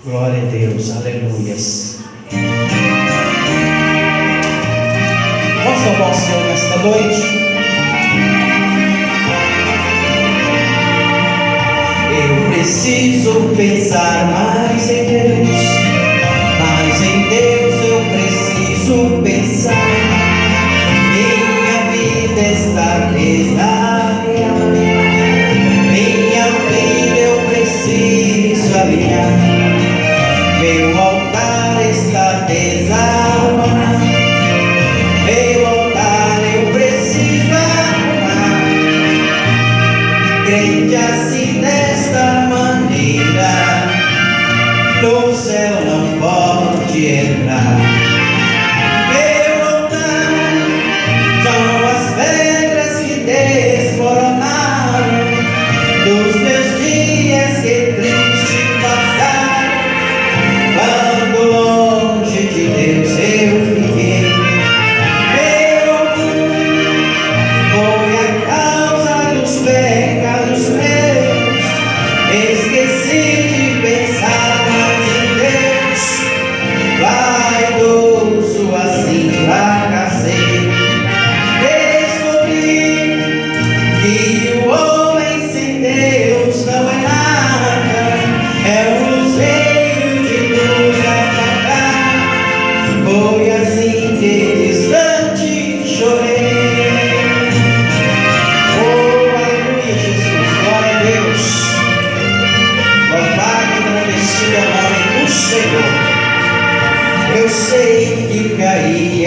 Glória a Deus, aleluias. Vamos louvar o Senhor nesta noite. Eu preciso pensar mais em Deus, mais em Deus eu preciso pensar. Minha vida está desalinhada, minha vida eu preciso alinhar. Meu altar está desarmado, meu altar eu preciso arrumar. Crente assim desta maneira, no céu não pode entrar. Meu altar são as pedras que desmoronaram dos meus dias que triste passaram. Quando longe de Deus eu fiquei, meu orgulho foi a causa dos pecados meus. Esqueci de pensar mais em Deus, vaidoso assim fracassei. Descobri que o homem sem Deus não é nada, é um luzeiro de luz apagada. Foi assim que distante chorei. Oh, aleluia, Jesus, glória a Deus. Louvado e agradecido é o nome do Senhor. Eu sei que caí